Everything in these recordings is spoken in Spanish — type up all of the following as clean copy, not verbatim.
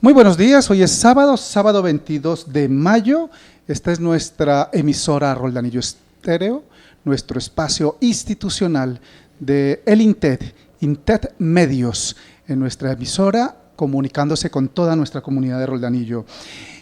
Muy buenos días, hoy es sábado 22 de mayo. Esta es nuestra emisora Roldanillo Estéreo, nuestro espacio institucional de el INTED Medios, en nuestra emisora, comunicándose con toda nuestra comunidad de Roldanillo.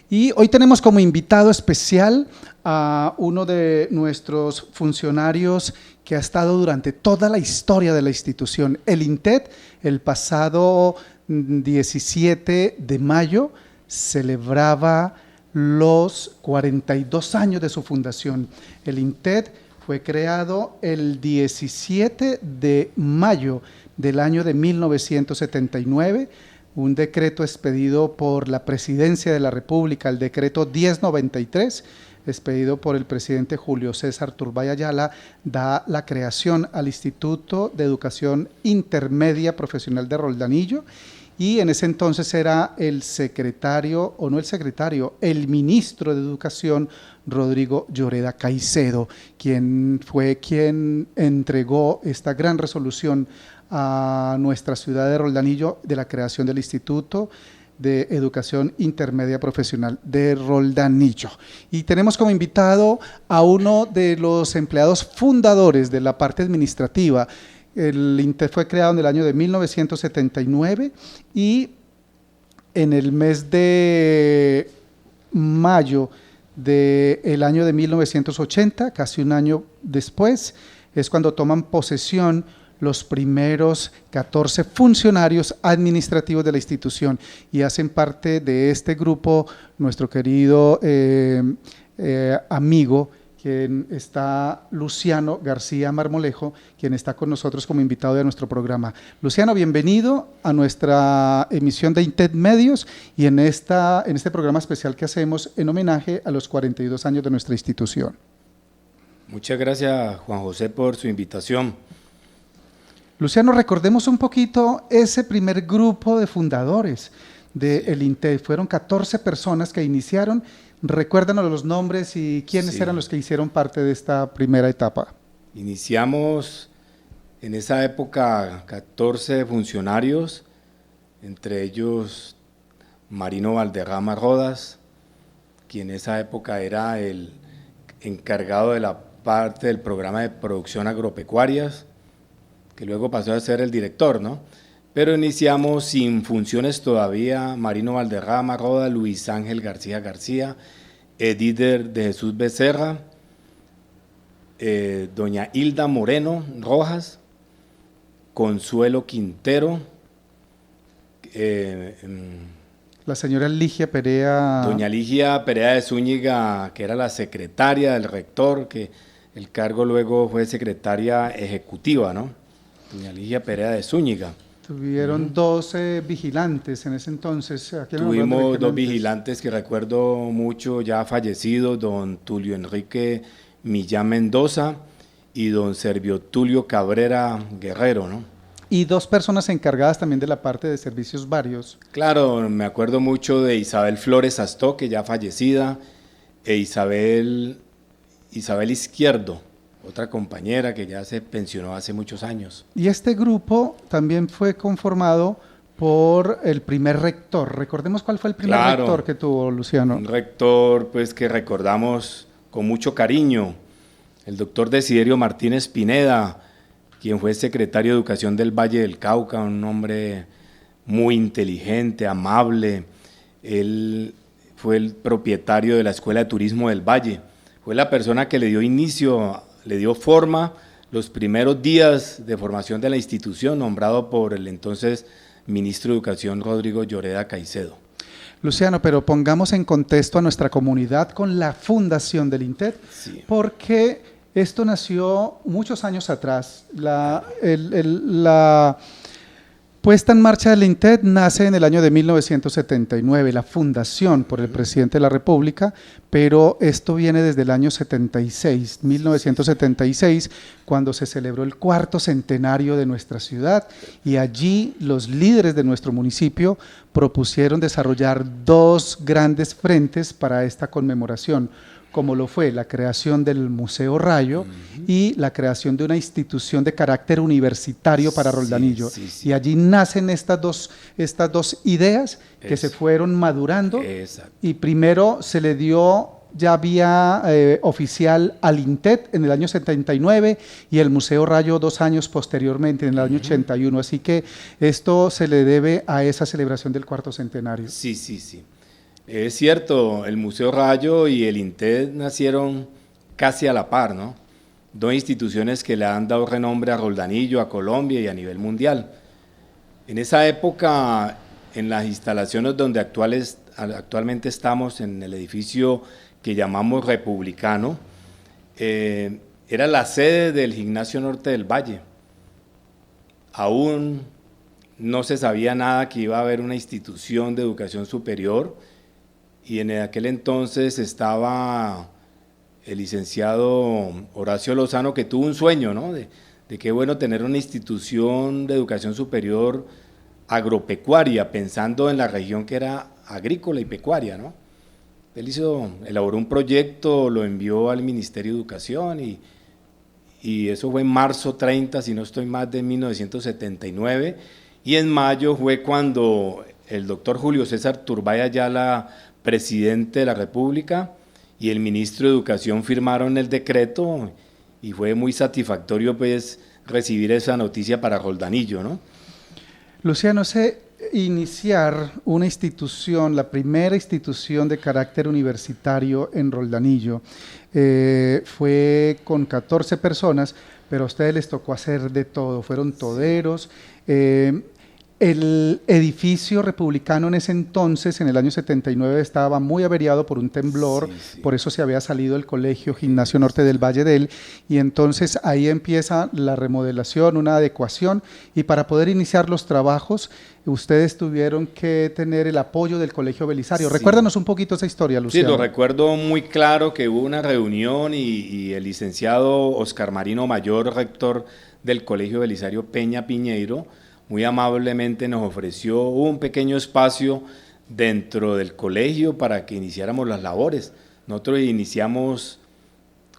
Y hoy tenemos como invitado especial a uno de nuestros funcionarios que ha estado durante toda la historia de la institución, el INTED. El pasado 17 de mayo celebraba los 42 años de su fundación. El INTED fue creado el 17 de mayo del año de 1979, un decreto expedido por la Presidencia de la República, el decreto 1093, expedido por el presidente Julio César Turbay Ayala, da la creación al Instituto de Educación Intermedia Profesional de Roldanillo, y en ese entonces era el secretario, o no el secretario, el ministro de Educación, Rodrigo Lloreda Caicedo, quien fue quien entregó esta gran resolución a nuestra ciudad de Roldanillo de la creación del Instituto de Educación Intermedia Profesional de Roldanillo. Y tenemos como invitado a uno de los empleados fundadores de la parte administrativa. El INTED fue creado en el año de 1979 y en el mes de mayo del año de 1980, casi un año después, es cuando toman posesión los primeros 14 funcionarios administrativos de la institución, y hacen parte de este grupo nuestro querido amigo, quien está Luciano García Marmolejo, quien está con nosotros como invitado de nuestro programa. Luciano, bienvenido a nuestra emisión de INTED Medios y en este programa especial que hacemos en homenaje a los 42 años de nuestra institución. Muchas gracias, Juan José, por su invitación. Luciano, recordemos un poquito ese primer grupo de fundadores del INTED. Fueron 14 personas que iniciaron. Recuérdanos los nombres y quiénes eran los que hicieron parte de esta primera etapa. Iniciamos en esa época 14 funcionarios, entre ellos Marino Valderrama Rodas, quien en esa época era el encargado de la parte del programa de producción agropecuarias, que luego pasó a ser el director, ¿no? Pero iniciamos sin funciones todavía: Marino Valderrama Roda, Luis Ángel García García, Edíder de Jesús Becerra, doña Hilda Moreno Rojas, Consuelo Quintero, la señora Ligia Perea. Doña Ligia Perea de Zúñiga, que era la secretaria del rector, que el cargo luego fue secretaria ejecutiva, ¿no? Doña Ligia Perea de Zúñiga. Tuvieron 12 vigilantes en ese entonces. Tuvimos 2 vigilantes que recuerdo mucho, ya fallecidos, don Tulio Enrique Millán Mendoza y don Servio Tulio Cabrera Guerrero, ¿no? Y 2 personas encargadas también de la parte de servicios varios. Claro, me acuerdo mucho de Isabel Flores Astó, que ya fallecida, e Isabel Izquierdo, otra compañera que ya se pensionó hace muchos años. Y este grupo también fue conformado por el primer rector. Recordemos cuál fue el primer rector que tuvo, Luciano. Un rector pues que recordamos con mucho cariño, el doctor Desiderio Martínez Pineda, quien fue secretario de Educación del Valle del Cauca, un hombre muy inteligente, amable. Él fue el propietario de la Escuela de Turismo del Valle, fue la persona que le dio forma los primeros días de formación de la institución, nombrado por el entonces ministro de Educación Rodrigo Lloreda Caicedo. Luciano, pero pongamos en contexto a nuestra comunidad con la fundación del INTED, porque esto nació muchos años atrás. La puesta en marcha del INTED nace en el año de 1979, la fundación por el presidente de la República, pero esto viene desde el año 1976, cuando se celebró el 4º centenario de nuestra ciudad, y allí los líderes de nuestro municipio propusieron desarrollar 2 grandes frentes para esta conmemoración. como lo fue la creación del Museo Rayo y la creación de una institución de carácter universitario para Roldanillo. Sí. Y allí nacen estas dos ideas que se fueron madurando. Exacto. Y primero se le dio ya vía oficial al INTET en el año 79 y el Museo Rayo 2 años posteriormente, en el año 81. Así que esto se le debe a esa celebración del cuarto centenario. Sí. Es cierto, el Museo Rayo y el INTET nacieron casi a la par, ¿no? Dos instituciones que le han dado renombre a Roldanillo, a Colombia y a nivel mundial. En esa época, en las instalaciones donde actualmente estamos, en el edificio que llamamos Republicano, era la sede del Gimnasio Norte del Valle. Aún no se sabía nada que iba a haber una institución de educación superior, y en aquel entonces estaba el licenciado Horacio Lozano, que tuvo un sueño, ¿no? de qué bueno tener una institución de educación superior agropecuaria, pensando en la región que era agrícola y pecuaria, ¿no? Él elaboró un proyecto, lo envió al Ministerio de Educación y eso fue en marzo 30, si no estoy mal, de 1979, y en mayo fue cuando el doctor Julio César Turbay Ayala, presidente de la República, y el ministro de Educación firmaron el decreto y fue muy satisfactorio pues recibir esa noticia para Roldanillo, ¿no? Luciano, iniciar una institución, la primera institución de carácter universitario en Roldanillo, fue con 14 personas, pero a ustedes les tocó hacer de todo, fueron toderos. El edificio republicano en ese entonces, en el año 79, estaba muy averiado por un temblor, por eso se había salido el colegio Gimnasio Norte del Valle de él, y entonces ahí empieza la remodelación, una adecuación, y para poder iniciar los trabajos, ustedes tuvieron que tener el apoyo del Colegio Belisario. Recuérdanos un poquito esa historia, Luciano. Sí, lo recuerdo muy claro, que hubo una reunión y el licenciado Oscar Marino Mayor, rector del Colegio Belisario Peña Piñeiro, muy amablemente nos ofreció un pequeño espacio dentro del colegio para que iniciáramos las labores. Nosotros iniciamos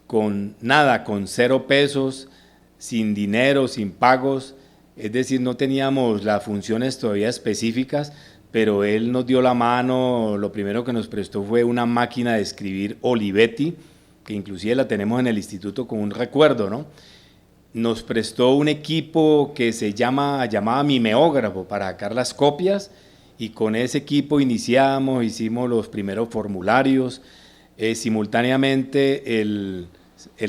con nada, con 0 pesos, sin dinero, sin pagos, es decir, no teníamos las funciones todavía específicas, pero él nos dio la mano. Lo primero que nos prestó fue una máquina de escribir Olivetti, que inclusive la tenemos en el instituto como un recuerdo, ¿no? Nos prestó un equipo que se llamaba mimeógrafo para sacar las copias, y con ese equipo hicimos los primeros formularios. Simultáneamente el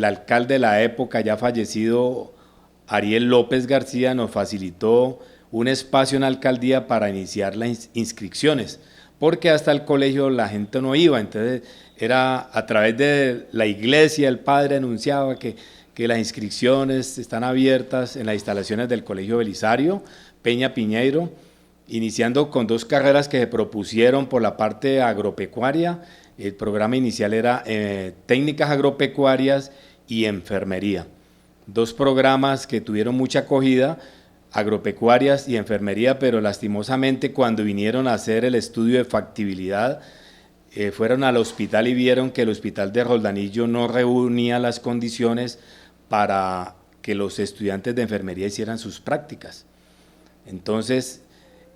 alcalde de la época, ya fallecido, Ariel López García, nos facilitó un espacio en la alcaldía para iniciar las inscripciones, porque hasta el colegio la gente no iba, entonces era a través de la iglesia, el padre anunciaba que las inscripciones están abiertas en las instalaciones del Colegio Belisario, Peña Piñeiro, iniciando con 2 carreras que se propusieron por la parte agropecuaria. El programa inicial era técnicas agropecuarias y enfermería. 2 programas que tuvieron mucha acogida, agropecuarias y enfermería, pero lastimosamente cuando vinieron a hacer el estudio de factibilidad, fueron al hospital y vieron que el hospital de Roldanillo no reunía las condiciones para que los estudiantes de enfermería hicieran sus prácticas. Entonces,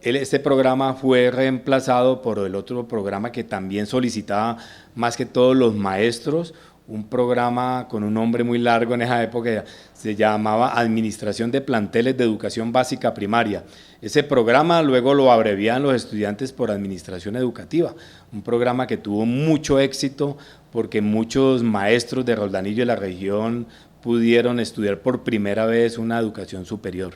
este programa fue reemplazado por el otro programa que también solicitaba más que todos los maestros, un programa con un nombre muy largo en esa época, se llamaba Administración de Planteles de Educación Básica Primaria. Ese programa luego lo abreviaban los estudiantes por Administración Educativa, un programa que tuvo mucho éxito porque muchos maestros de Roldanillo y la región pudieron estudiar por primera vez una educación superior.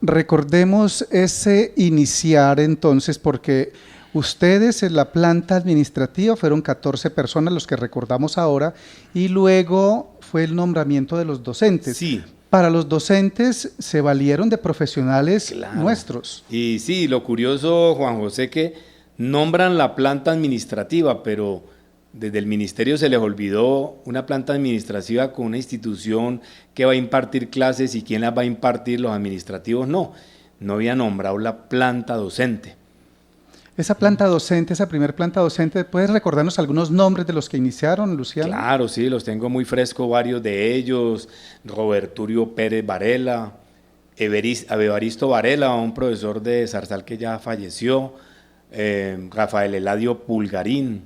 Recordemos ese iniciar entonces, porque ustedes en la planta administrativa fueron 14 personas, los que recordamos ahora, y luego fue el nombramiento de los docentes. Sí. Para los docentes se valieron de profesionales nuestros. Y sí, lo curioso, Juan José, que nombran la planta administrativa, pero desde el ministerio se les olvidó una planta administrativa con una institución que va a impartir clases, y quién las va a impartir, los administrativos no había nombrado la planta docente. Esa planta docente, esa primer planta docente, ¿puedes recordarnos algunos nombres de los que iniciaron, Luciano? Claro, sí, los tengo muy fresco, varios de ellos, Roberturio Pérez Varela, Evaristo Varela, un profesor de Zarzal que ya falleció, Rafael Eladio Pulgarín,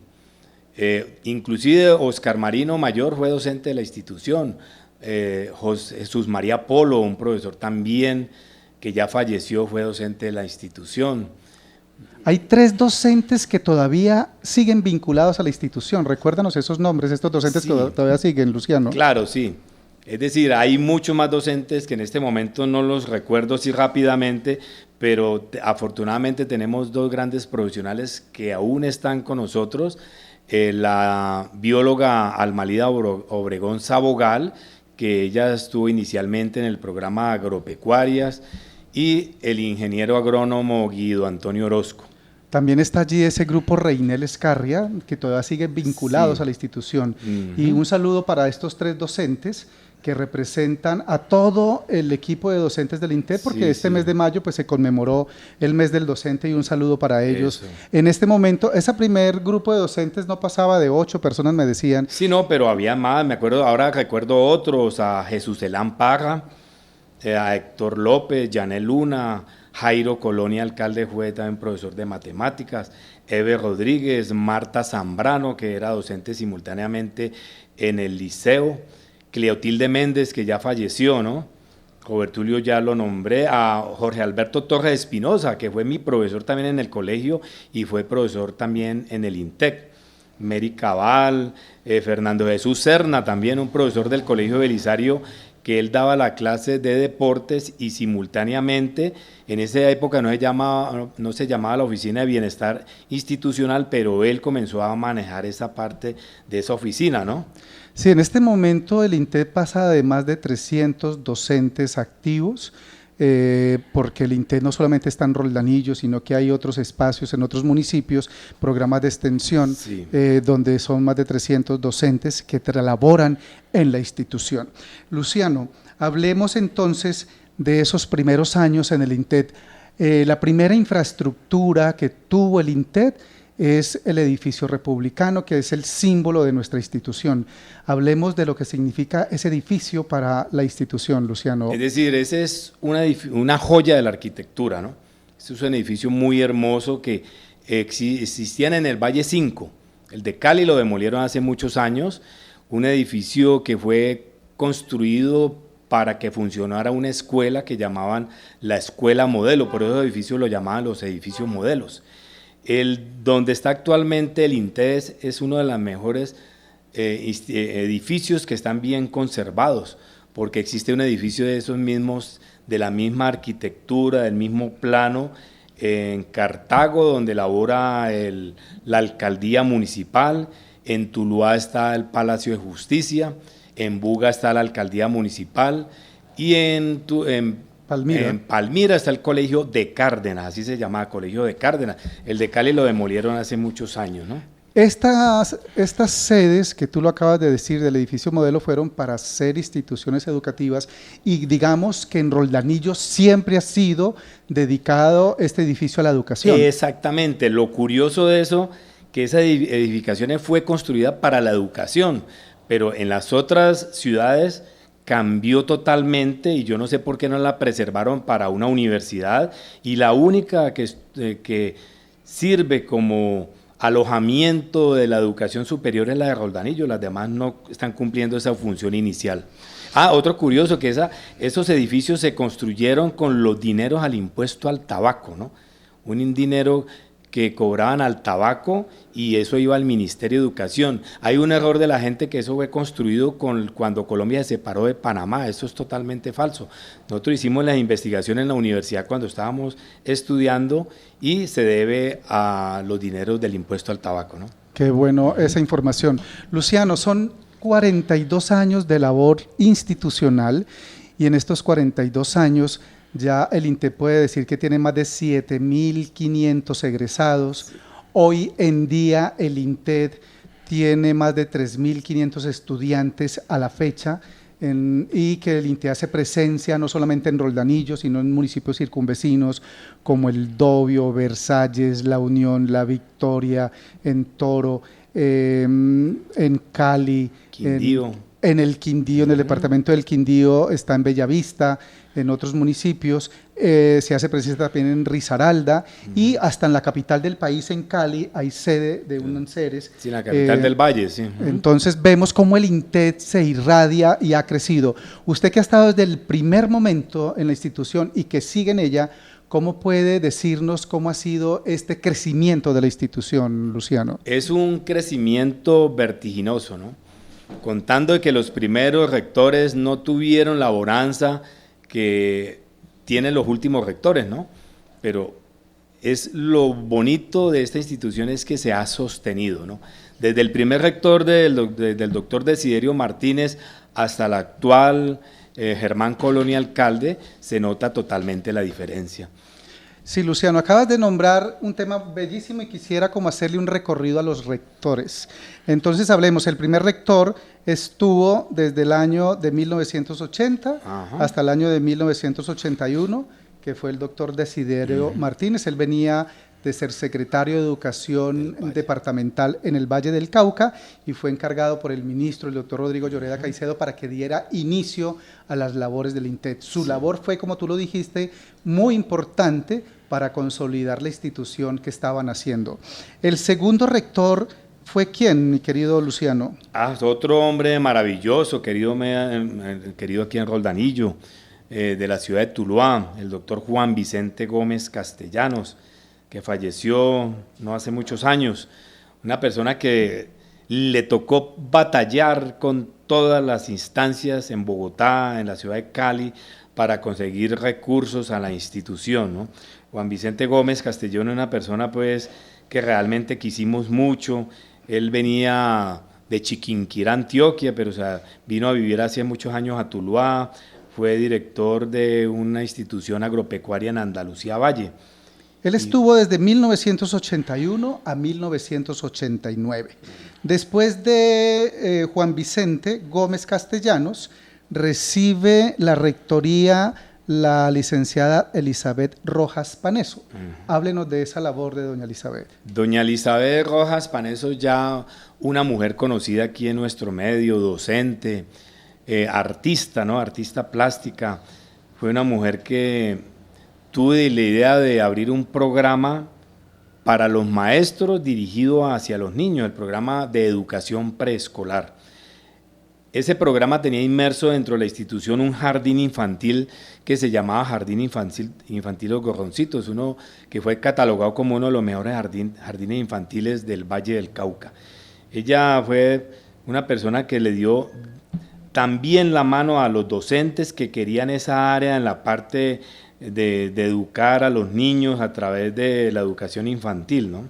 inclusive Oscar Marino Mayor fue docente de la institución, Jesús María Polo, un profesor también que ya falleció, fue docente de la institución. Hay 3 docentes que todavía siguen vinculados a la institución. Recuérdanos esos nombres, estos docentes Sí. que todavía siguen, Luciano. Claro, sí. Es decir, hay muchos más docentes que en este momento no los recuerdo así rápidamente, pero afortunadamente tenemos 2 grandes profesionales que aún están con nosotros. La bióloga Almalida Obregón Sabogal, que ella estuvo inicialmente en el programa Agropecuarias, y el ingeniero agrónomo Guido Antonio Orozco. También está allí ese grupo Reinel Escarria, que todavía siguen vinculados Sí. a la institución. Y un saludo para estos 3 docentes que representan a todo el equipo de docentes del INTED, porque Sí, este sí. mes de mayo pues, se conmemoró el mes del docente y un saludo para ellos. Eso. En este momento, ese primer grupo de docentes no pasaba de 8 personas, me decían. Sí, no, pero había más, me acuerdo, ahora recuerdo otros, a Jesús Elán Parra, a Héctor López, Yanel Luna, Jairo Colonia, alcalde, fue también profesor de matemáticas, Eve Rodríguez, Marta Zambrano, que era docente simultáneamente en el liceo, Cleotilde Méndez, que ya falleció, ¿no? Robertulio ya lo nombré, a Jorge Alberto Torres Espinosa, que fue mi profesor también en el colegio y fue profesor también en el INTEC. Mary Cabal, Fernando Jesús Serna, también un profesor del Colegio Belisario, que él daba la clase de deportes y simultáneamente, en esa época no se llamaba la Oficina de Bienestar Institucional, pero él comenzó a manejar esa parte de esa oficina, ¿no? Sí, en este momento el INTED pasa de más de 300 docentes activos, porque el INTED no solamente está en Roldanillo, sino que hay otros espacios en otros municipios, programas de extensión, Sí. donde son más de 300 docentes que laboran en la institución. Luciano, hablemos entonces de esos primeros años en el INTED. La primera infraestructura que tuvo el INTED es el edificio republicano, que es el símbolo de nuestra institución. Hablemos de lo que significa ese edificio para la institución, Luciano. Es decir, ese es una joya de la arquitectura, ¿no? Este es un edificio muy hermoso que existían en el Valle 5. El de Cali lo demolieron hace muchos años, un edificio que fue construido para que funcionara una escuela que llamaban la escuela modelo, por eso los edificios lo llamaban los edificios modelos. Donde está actualmente el INTED es uno de los mejores edificios que están bien conservados, porque existe un edificio de esos mismos, de la misma arquitectura, del mismo plano, en Cartago, donde labora la alcaldía municipal, en Tuluá está el Palacio de Justicia, en Buga está la alcaldía municipal y en Palmira está el Colegio de Cárdenas, así se llamaba, Colegio de Cárdenas. El de Cali lo demolieron hace muchos años, ¿no? Estas sedes que tú lo acabas de decir del edificio modelo fueron para ser instituciones educativas y digamos que en Roldanillo siempre ha sido dedicado este edificio a la educación. Exactamente, lo curioso de eso, que esa edificación fue construida para la educación, pero en las otras ciudades cambió totalmente y yo no sé por qué no la preservaron para una universidad y la única que sirve como alojamiento de la educación superior es la de Roldanillo, las demás no están cumpliendo esa función inicial. Otro curioso, que esos edificios se construyeron con los dineros al impuesto al tabaco, ¿no? Un dinero que cobraban al tabaco y eso iba al Ministerio de Educación. Hay un error de la gente que eso fue construido cuando Colombia se separó de Panamá, eso es totalmente falso. Nosotros hicimos las investigaciones en la universidad cuando estábamos estudiando y se debe a los dineros del impuesto al tabaco, ¿no? Qué bueno esa información. Luciano, son 42 años de labor institucional y en estos 42 años ya el INTED puede decir que tiene más de 7.500 egresados. Hoy en día el INTED tiene más de 3.500 estudiantes a la fecha y que el INTET hace presencia no solamente en Roldanillo, sino en municipios circunvecinos como el Dobio, Versalles, La Unión, La Victoria, en Toro, en Cali, Quindío. En el Quindío, en el departamento del Quindío, está en Bellavista, en otros municipios, se hace presencia también en Risaralda y hasta en la capital del país, en Cali, hay sede de un Ceres. Sí, la capital del Valle, sí. Entonces vemos cómo el INTET se irradia y ha crecido. Usted que ha estado desde el primer momento en la institución y que sigue en ella, ¿cómo puede decirnos cómo ha sido este crecimiento de la institución, Luciano? Es un crecimiento vertiginoso, ¿no? Contando de que los primeros rectores no tuvieron la bonanza que tienen los últimos rectores, ¿no? Pero es lo bonito de esta institución es que se ha sostenido, ¿no? Desde el primer rector del doctor Desiderio Martínez hasta el actual Germán Colonia alcalde, se nota totalmente la diferencia. Sí, Luciano, acabas de nombrar un tema bellísimo y quisiera como hacerle un recorrido a los rectores. Entonces hablemos, el primer rector estuvo desde el año de 1980 hasta el año de 1981, que fue el doctor Desiderio Martínez. Él venía de ser secretario de Educación departamental en el Valle del Cauca y fue encargado por el ministro, el doctor Rodrigo Lloreda Caicedo, para que diera inicio a las labores del INTET. Su labor fue, como tú lo dijiste, muy importante para consolidar la institución que estaban haciendo. El segundo rector fue ¿quién, mi querido Luciano? Otro hombre maravilloso, querido aquí en Roldanillo, de la ciudad de Tuluá, el doctor Juan Vicente Gómez Castellanos, que falleció no hace muchos años, una persona que le tocó batallar con todas las instancias en Bogotá, en la ciudad de Cali, para conseguir recursos a la institución, ¿no? Juan Vicente Gómez Castellón es una persona pues que realmente quisimos mucho. Él venía de Chiquinquirá, Antioquia, pero o sea, vino a vivir hace muchos años a Tuluá, fue director de una institución agropecuaria en Andalucía Valle. Él estuvo desde 1981 a 1989. Después de Juan Vicente Gómez Castellanos, recibe la rectoría la licenciada Elizabeth Rojas Paneso. Háblenos de esa labor de doña Elizabeth. Doña Elizabeth Rojas Paneso, ya una mujer conocida aquí en nuestro medio, docente, artista, ¿no? Artista plástica. Fue una mujer que tuve la idea de abrir un programa para los maestros dirigido hacia los niños, el programa de educación preescolar. Ese programa tenía inmerso dentro de la institución un jardín infantil que se llamaba Jardín Infantil Los Gorroncitos, uno que fue catalogado como uno de los mejores jardines infantiles del Valle del Cauca. Ella fue una persona que le dio también la mano a los docentes que querían esa área en la parte de educar a los niños a través de la educación infantil, ¿no?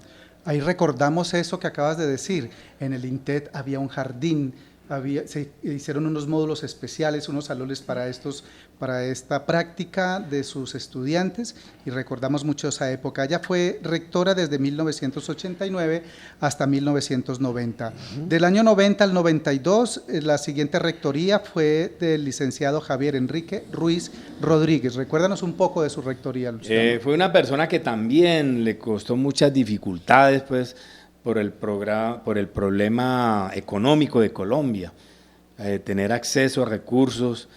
Ahí recordamos eso que acabas de decir, en el INTET había un jardín, se hicieron unos módulos especiales, unos salones para esta práctica de sus estudiantes y recordamos mucho esa época. Ella fue rectora desde 1989 hasta 1990. Del año 90 al 92, la siguiente rectoría fue del licenciado Javier Enrique Ruiz Rodríguez. Recuérdanos un poco de su rectoría, Luciano. Fue una persona que también le costó muchas dificultades, pues, por el problema económico de Colombia. Tener acceso a recursos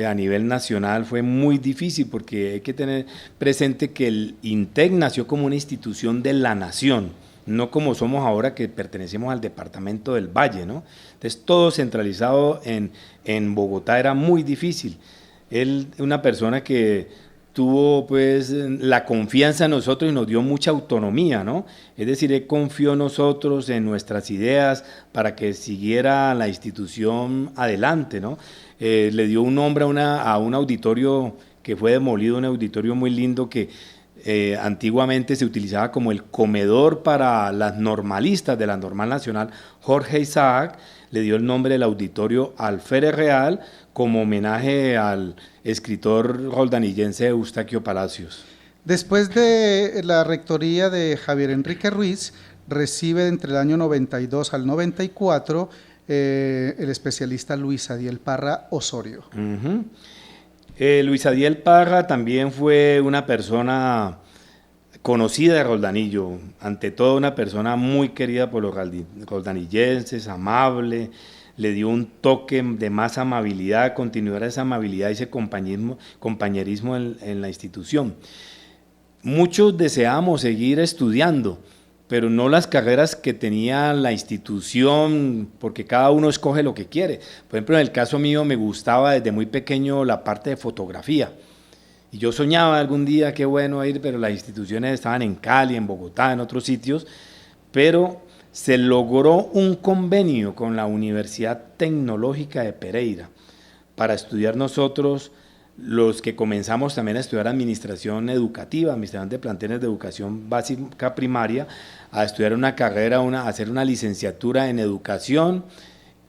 a nivel nacional fue muy difícil porque hay que tener presente que el INTEC nació como una institución de la nación, no como somos ahora que pertenecemos al departamento del Valle, ¿no? Entonces todo centralizado en Bogotá era muy difícil. Él, una persona que tuvo pues la confianza en nosotros y nos dio mucha autonomía, ¿no? Es decir, él confió en nosotros, en nuestras ideas, para que siguiera la institución adelante, ¿no? Le dio un nombre a un auditorio que fue demolido, un auditorio muy lindo que antiguamente se utilizaba como el comedor para las normalistas de la Normal Nacional, Jorge Isaac, le dio el nombre del auditorio Alférez Real como homenaje al escritor roldanillense Eustaquio Palacios. Después de la rectoría de Javier Enrique Ruiz, recibe entre el año 92 al 94 el especialista Luis Adiel Parra Osorio. Luis Adiel Parra también fue una persona conocida de Roldanillo, ante todo una persona muy querida por los roldanillenses, amable, le dio un toque de más amabilidad, continuar esa amabilidad y ese compañerismo en la institución. Muchos deseamos seguir estudiando, pero no las carreras que tenía la institución, porque cada uno escoge lo que quiere. Por ejemplo, en el caso mío me gustaba desde muy pequeño la parte de fotografía, y yo soñaba algún día, qué bueno ir, pero las instituciones estaban en Cali, en Bogotá, en otros sitios, pero se logró un convenio con la Universidad Tecnológica de Pereira para estudiar nosotros, los que comenzamos también a estudiar administración educativa, administración de planteles de educación básica primaria, a estudiar una carrera, a hacer una licenciatura en educación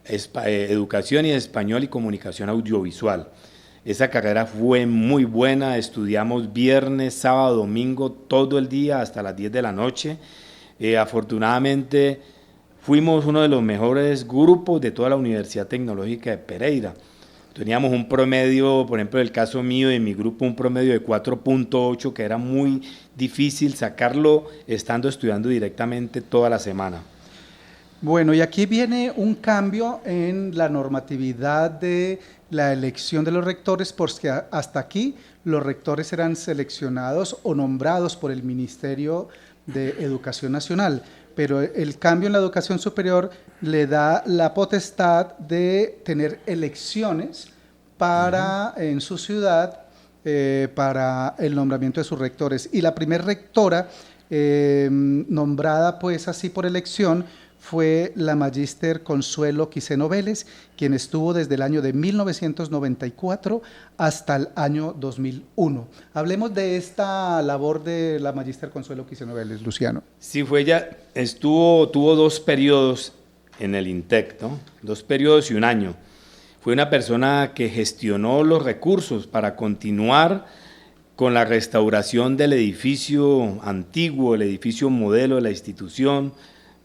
y español y comunicación audiovisual. Esa carrera fue muy buena, estudiamos viernes, sábado, domingo, todo el día hasta las 10 de la noche. Afortunadamente fuimos uno de los mejores grupos de toda la Universidad Tecnológica de Pereira. Teníamos un promedio, por ejemplo, en el caso mío y de mi grupo, un promedio de 4.8, que era muy difícil sacarlo estando estudiando directamente toda la semana. Bueno, y aquí viene un cambio en la normatividad de la elección de los rectores, porque hasta aquí los rectores eran seleccionados o nombrados por el Ministerio de Educación Nacional, pero el cambio en la educación superior le da la potestad de tener elecciones para, en su ciudad, para el nombramiento de sus rectores. Y la primera rectora nombrada pues así por elección fue la magíster Consuelo Quiseno Vélez, quien estuvo desde el año de 1994 hasta el año 2001. Hablemos de esta labor de la magíster Consuelo Quiseno Vélez, Luciano. Sí, fue ella, tuvo 2 periodos en el INTEC, ¿no? 2 periodos y 1 año. Fue una persona que gestionó los recursos para continuar con la restauración del edificio antiguo, el edificio modelo de la institución,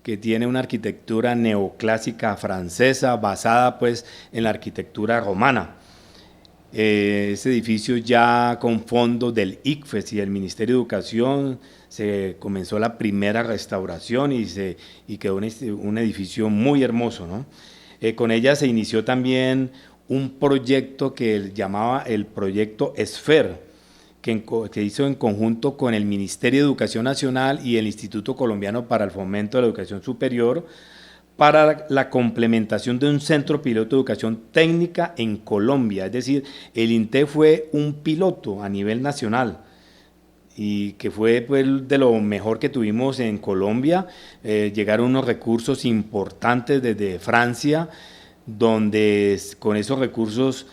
que tiene una arquitectura neoclásica francesa basada pues en la arquitectura romana. Ese edificio ya con fondos del ICFES y del Ministerio de Educación se comenzó la primera restauración y quedó un edificio muy hermoso, ¿no? Con ella se inició también un proyecto que llamaba el proyecto ESFER, que hizo en conjunto con el Ministerio de Educación Nacional y el Instituto Colombiano para el Fomento de la Educación Superior, para la complementación de un centro piloto de educación técnica en Colombia. Es decir, el INTEC fue un piloto a nivel nacional y que fue pues, de lo mejor que tuvimos en Colombia. Llegaron unos recursos importantes desde Francia, donde con esos recursos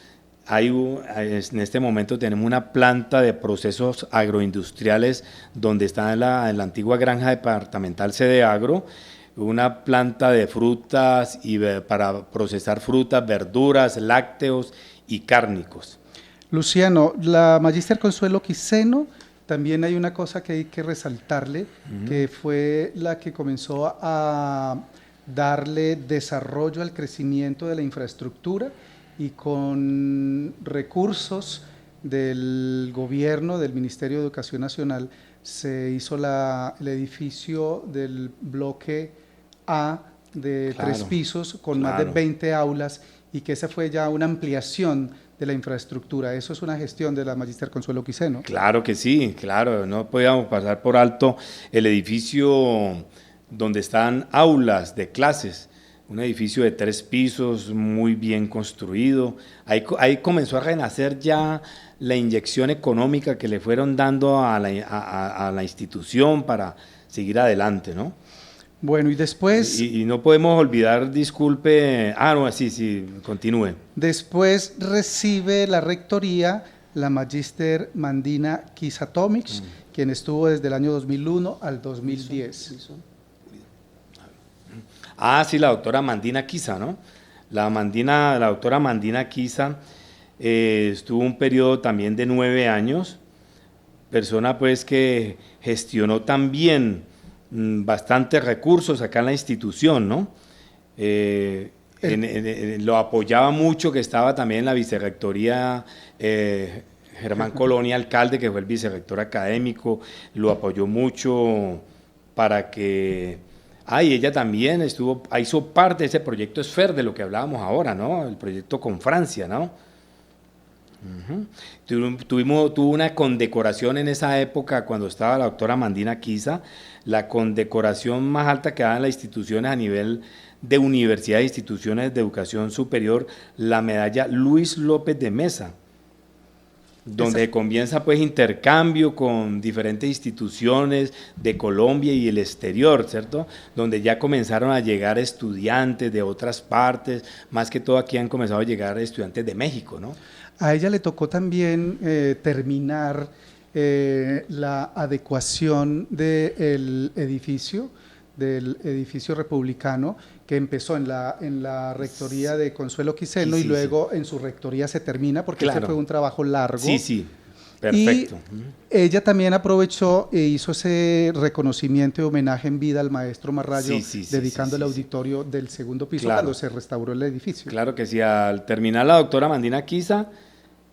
en este momento tenemos una planta de procesos agroindustriales donde está en la antigua granja departamental Cedeagro, una planta de frutas para procesar frutas, verduras, lácteos y cárnicos. Luciano, la magíster Consuelo Quiseno, también hay una cosa que hay que resaltarle, que fue la que comenzó a darle desarrollo al crecimiento de la infraestructura, y con recursos del gobierno, del Ministerio de Educación Nacional, se hizo el edificio del bloque A de 3 pisos con más de 20 aulas, y que esa fue ya una ampliación de la infraestructura. Eso es una gestión de la magíster Consuelo Quiseno. Claro que sí, claro, no podíamos pasar por alto el edificio donde están aulas de clases. Un edificio de 3 pisos, muy bien construido. Ahí comenzó a renacer ya la inyección económica que le fueron dando a la institución para seguir adelante, ¿no? Bueno, y después... Y no podemos olvidar, disculpe... no, sí, continúe. Después recibe la rectoría la magíster Mandina Quisa Tomic, quien estuvo desde el año 2001 al 2010. Sí, la doctora Mandina Quisa, ¿no? La doctora Mandina Quisa estuvo un periodo también de 9 años, persona pues que gestionó también bastantes recursos acá en la institución, ¿no? lo apoyaba mucho, que estaba también en la vicerrectoría Germán Colonia, alcalde, que fue el vicerrector académico, lo apoyó mucho para que... y ella también hizo parte de ese proyecto Esfer, de lo que hablábamos ahora, ¿no? El proyecto con Francia, ¿no? Tuvo una condecoración en esa época cuando estaba la doctora Mandina Quisa, la condecoración más alta que daban las instituciones a nivel de universidades e instituciones de educación superior, la medalla Luis López de Mesa, donde comienza pues intercambio con diferentes instituciones de Colombia y el exterior, ¿cierto? Donde ya comenzaron a llegar estudiantes de otras partes, más que todo aquí han comenzado a llegar estudiantes de México, ¿no? A ella le tocó también terminar la adecuación del edificio republicano, que empezó en la rectoría de Consuelo Quiseno y luego en su rectoría se termina, porque ese fue un trabajo largo. Sí, perfecto. Y ella también aprovechó e hizo ese reconocimiento y homenaje en vida al maestro Marrayo, dedicando el auditorio del segundo piso cuando se restauró el edificio. Claro que sí, al terminar la doctora Mandina Quisa,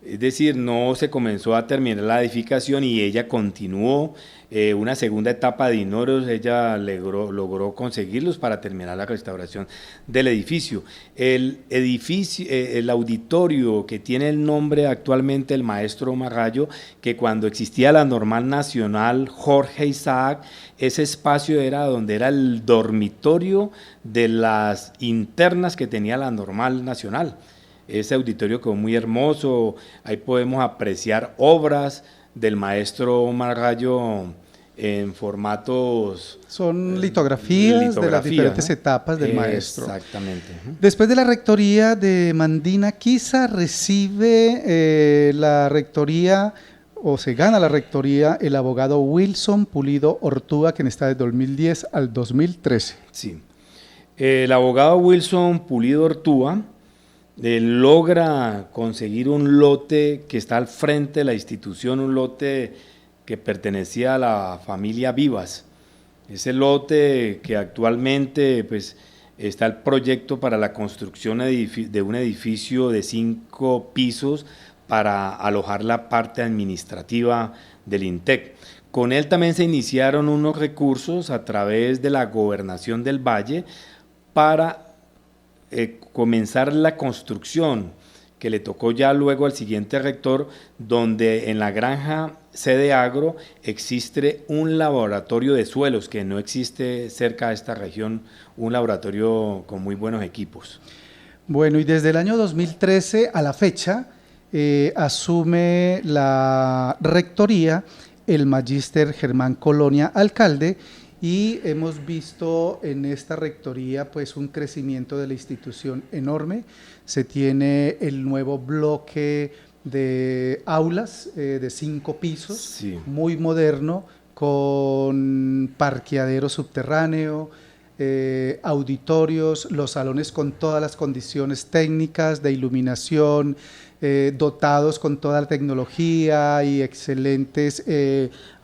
es decir, no se comenzó a terminar la edificación y ella continuó una segunda etapa de dineros, ella logró conseguirlos para terminar la restauración del edificio. El auditorio que tiene el nombre actualmente el maestro Marrayo, que cuando existía la Normal Nacional Jorge Isaac, ese espacio era donde era el dormitorio de las internas que tenía la Normal Nacional. Ese auditorio quedó muy hermoso, ahí podemos apreciar obras del maestro Marrayo en formatos... Son litografías de las diferentes etapas del maestro. Exactamente. Después de la rectoría de Mandina Quisa, recibe la rectoría, o se gana la rectoría, el abogado Wilson Pulido Ortúa, quien está de 2010 al 2013. Sí. El abogado Wilson Pulido Ortúa logra conseguir un lote que está al frente de la institución, un lote que pertenecía a la familia Vivas. Ese lote que actualmente pues, está el proyecto para la construcción de un edificio de 5 pisos para alojar la parte administrativa del INTEC. Con él también se iniciaron unos recursos a través de la Gobernación del Valle para comenzar la construcción, que le tocó ya luego al siguiente rector, donde en la granja Sede Agro existe un laboratorio de suelos, que no existe cerca de esta región, un laboratorio con muy buenos equipos. Bueno, y desde el año 2013 a la fecha asume la rectoría el magíster Germán Colonia, alcalde, y hemos visto en esta rectoría pues un crecimiento de la institución enorme. Se tiene el nuevo bloque de aulas de 5 pisos, muy moderno, con parqueadero subterráneo, auditorios, los salones con todas las condiciones técnicas de iluminación, dotados con toda la tecnología y excelentes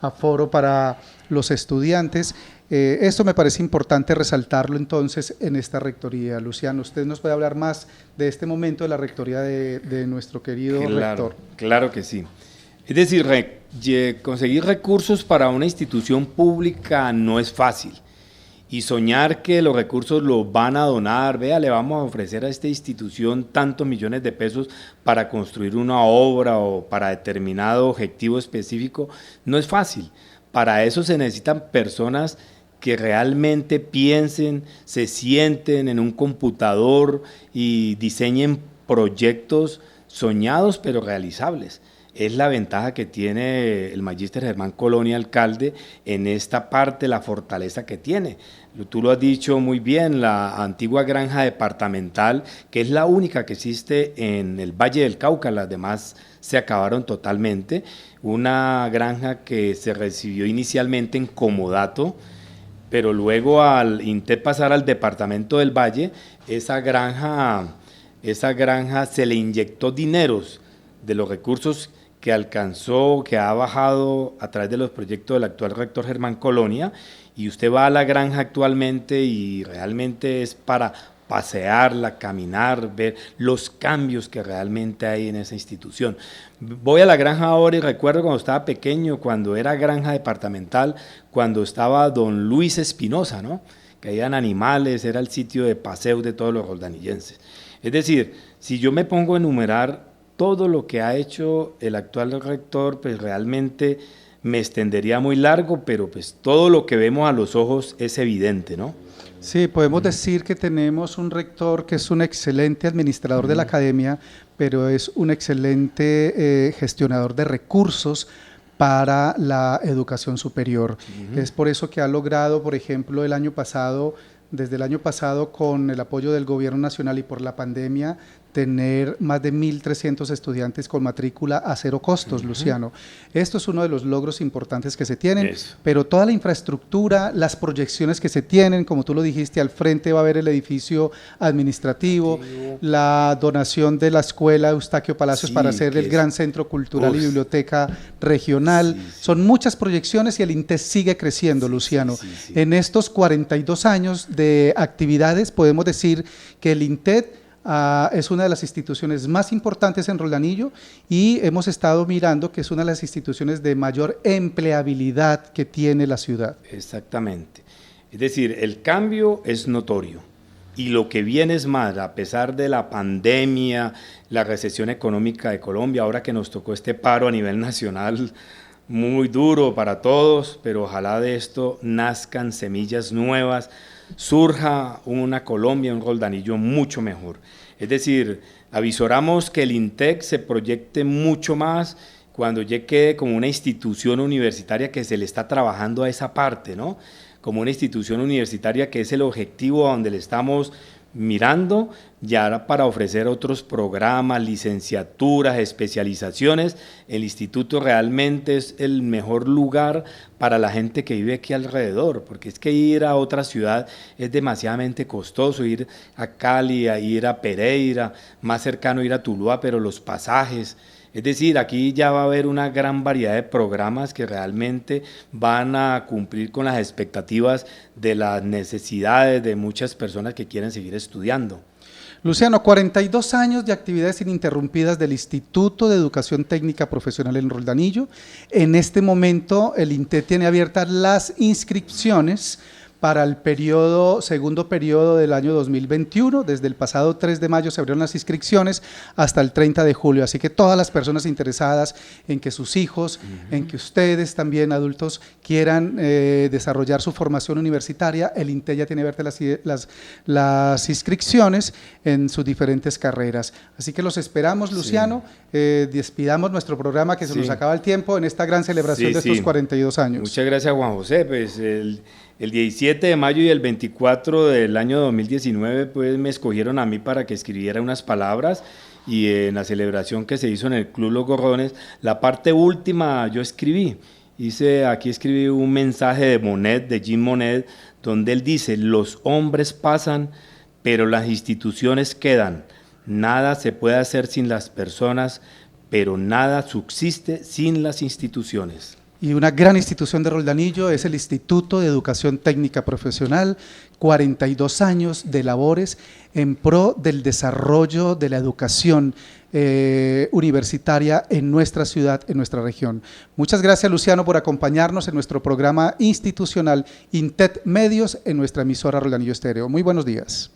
aforo para los estudiantes. Esto me parece importante resaltarlo entonces en esta rectoría. Luciano, ¿usted nos puede hablar más de este momento de la rectoría de nuestro querido rector? Claro que sí. Es decir, conseguir recursos para una institución pública no es fácil. Y soñar que los recursos los van a donar, vea, le vamos a ofrecer a esta institución tantos millones de pesos para construir una obra o para determinado objetivo específico, no es fácil. Para eso se necesitan personas que realmente piensen, se sienten en un computador y diseñen proyectos soñados pero realizables. Es la ventaja que tiene el magíster Germán Colonia, alcalde, en esta parte, la fortaleza que tiene. Tú lo has dicho muy bien, la antigua granja departamental, que es la única que existe en el Valle del Cauca, las demás se acabaron totalmente. Una granja que se recibió inicialmente en comodato, pero luego al intentar pasar al departamento del Valle, esa granja se le inyectó dineros de los recursos que alcanzó, que ha bajado a través de los proyectos del actual rector Germán Colonia, y usted va a la granja actualmente y realmente es para pasearla, caminar, ver los cambios que realmente hay en esa institución. Voy a la granja ahora y recuerdo cuando estaba pequeño, cuando era granja departamental, cuando estaba don Luis Espinosa, ¿no? Que habían animales, era el sitio de paseo de todos los roldanillenses. Es decir, si yo me pongo a enumerar todo lo que ha hecho el actual rector, pues realmente me extendería muy largo, pero pues todo lo que vemos a los ojos es evidente, ¿no? Sí, podemos decir que tenemos un rector que es un excelente administrador de la academia, pero es un excelente gestionador de recursos para la educación superior. Es por eso que ha logrado, por ejemplo, desde el año pasado, con el apoyo del gobierno nacional y por la pandemia, tener más de 1.300 estudiantes con matrícula a cero costos, Luciano. Esto es uno de los logros importantes que se tienen, pero toda la infraestructura, las proyecciones que se tienen, como tú lo dijiste, al frente va a haber el edificio administrativo, la donación de la escuela Eustaquio Palacios para hacer el gran centro cultural y biblioteca regional. Son muchas proyecciones y el INTEC sigue creciendo, Luciano. En estos 42 años de actividades podemos decir que el INTEC es una de las instituciones más importantes en Roldanillo y hemos estado mirando que es una de las instituciones de mayor empleabilidad que tiene la ciudad. Exactamente. Es decir, el cambio es notorio y lo que viene es más, a pesar de la pandemia, la recesión económica de Colombia, ahora que nos tocó este paro a nivel nacional muy duro para todos, pero ojalá de esto nazcan semillas nuevas, surja una Colombia, un Roldanillo mucho mejor. Es decir, avisoramos que el INTEC se proyecte mucho más cuando ya quede como una institución universitaria que se le está trabajando a esa parte, ¿no? Como una institución universitaria que es el objetivo a donde le estamos mirando, ya para ofrecer otros programas, licenciaturas, especializaciones. El instituto realmente es el mejor lugar para la gente que vive aquí alrededor, porque es que ir a otra ciudad es demasiadamente costoso, ir a Cali, ir a Pereira, más cercano ir a Tuluá, pero los pasajes. Es decir, aquí ya va a haber una gran variedad de programas que realmente van a cumplir con las expectativas de las necesidades de muchas personas que quieren seguir estudiando. Luciano, 42 años de actividades ininterrumpidas del Instituto de Educación Técnica Profesional en Roldanillo. En este momento el INTEC tiene abiertas las inscripciones para el segundo periodo del año 2021, desde el pasado 3 de mayo se abrieron las inscripciones hasta el 30 de julio, así que todas las personas interesadas en que sus hijos, en que ustedes también adultos quieran desarrollar su formación universitaria, el INTEC ya tiene abiertas las inscripciones en sus diferentes carreras. Así que los esperamos, Luciano, despidamos nuestro programa que se nos acaba el tiempo en esta gran celebración de estos 42 años. Muchas gracias, Juan José. Pues el 17 de mayo y el 24 del año 2019 pues me escogieron a mí para que escribiera unas palabras y en la celebración que se hizo en el Club Los Gorrones, la parte última yo escribí. Aquí escribí un mensaje de Monet, de Jean Monnet, donde él dice: los hombres pasan, pero las instituciones quedan. Nada se puede hacer sin las personas, pero nada subsiste sin las instituciones. Y una gran institución de Roldanillo es el Instituto de Educación Técnica Profesional, 42 años de labores en pro del desarrollo de la educación universitaria en nuestra ciudad, en nuestra región. Muchas gracias, Luciano, por acompañarnos en nuestro programa institucional INTEC Medios en nuestra emisora Roldanillo Estéreo. Muy buenos días.